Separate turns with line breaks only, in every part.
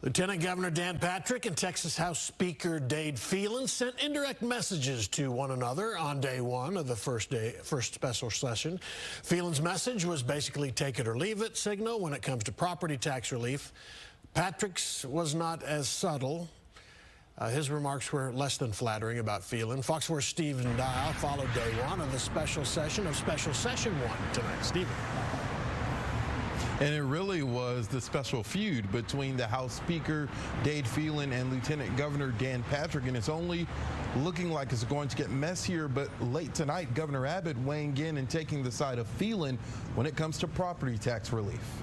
Lieutenant Governor Dan Patrick and Texas House Speaker Dade Phelan sent indirect messages to one another on day one of the first special session. Phelan's message was basically take it or leave it signal when it comes to property tax relief. Patrick's was not as subtle. His remarks were less than flattering about Phelan. Fox 4's Stephen Dial followed day one of the special session of Special Session 1 tonight. Stephen.
And it really was the special feud between the House Speaker, Dade Phelan, and Lieutenant Governor Dan Patrick. And it's only looking like it's going to get messier. But late tonight, Governor Abbott weighing in and taking the side of Phelan when it comes to property tax relief.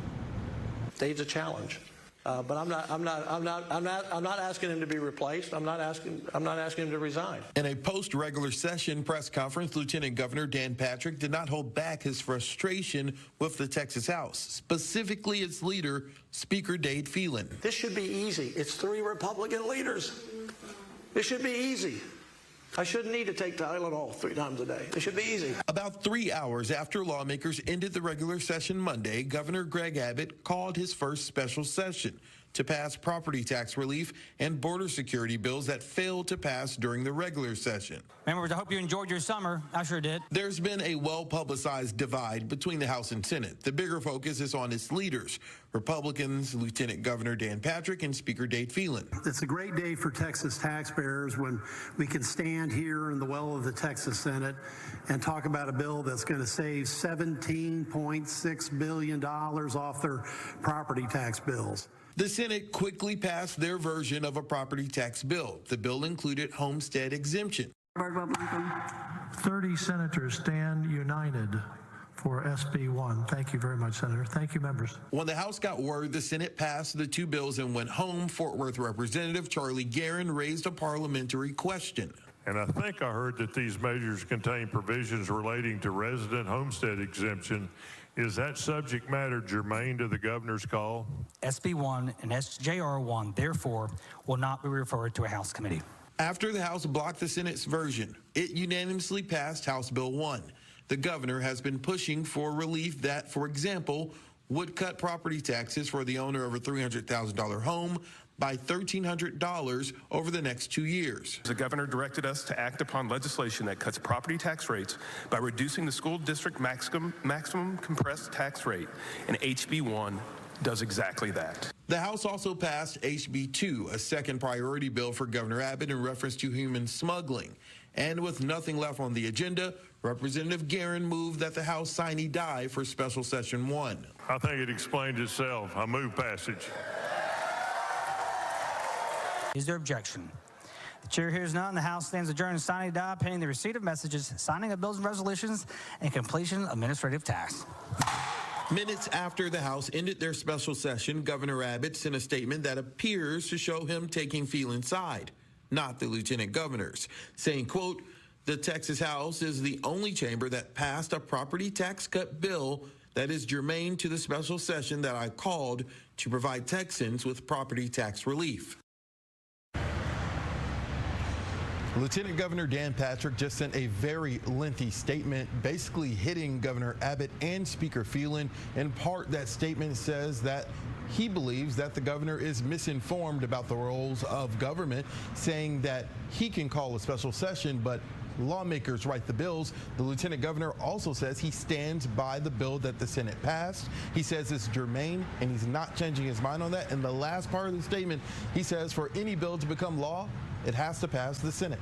Dade's a challenge. But I'm not asking him to be replaced. I'm not asking him to resign.
In a post-regular session press conference, Lieutenant Governor Dan Patrick did not hold back his frustration with the Texas House, specifically its leader, Speaker Dade Phelan.
This should be easy. It's 3 Republican leaders. This should be easy. I shouldn't need to take Tylenol 3 times a day. It should be easy.
About 3 hours after lawmakers ended the regular session Monday, Governor Greg Abbott called his first special session to pass property tax relief and border security bills that failed to pass during the regular session.
Members, I hope you enjoyed your summer. I sure did.
There's been a well-publicized divide between the House and Senate. The bigger focus is on its leaders, Republicans, Lieutenant Governor Dan Patrick and Speaker Dade Phelan.
It's a great day for Texas taxpayers when we can stand here in the well of the Texas Senate and talk about a bill that's going to save $17.6 billion off their property tax bills.
The Senate quickly passed their version of a property tax bill. The bill included homestead exemption.
30 senators stand united for SB 1. Thank you very much, Senator. Thank you, members.
When the House got word the Senate passed the 2 bills and went home, Fort Worth Representative Charlie Guerin raised a parliamentary question.
And I think I heard that these measures contain provisions relating to resident homestead exemption. Is that subject matter germane to the governor's call?
SB 1 and SJR 1, therefore, will not be referred to a House committee.
After the House blocked the Senate's version, it unanimously passed House Bill 1. The governor has been pushing for relief that, for example, would cut property taxes for the owner of a $300,000 home by $1,300 over the next 2 years.
The governor directed us to act upon legislation that cuts property tax rates by reducing the school district maximum compressed tax rate, and HB 1 does exactly that.
The House also passed HB 2, a second priority bill for Governor Abbott in reference to human smuggling. And with nothing left on the agenda, Representative Guerin moved that the House sine die for Special Session 1.
I think it explains itself. I move passage.
Is there objection? The chair hears none. The House stands adjourned sine die, pending the receipt of messages, signing of bills and resolutions, and completion of administrative tasks.
Minutes after the House ended their special session, Governor Abbott sent a statement that appears to show him taking Phelan's side, not the lieutenant governor's, saying, quote, "The Texas House is the only chamber that passed a property tax cut bill that is germane to the special session that I called to provide Texans with property tax relief." Lieutenant Governor Dan Patrick just sent a very lengthy statement, basically hitting Governor Abbott and Speaker Phelan. In part, that statement says that he believes that the governor is misinformed about the roles of government, saying that he can call a special session, but lawmakers write the bills. The lieutenant governor also says he stands by the bill that the Senate passed. He says it's germane, and he's not changing his mind on that. And the last part of the statement, he says for any bill to become law, it has to pass the Senate.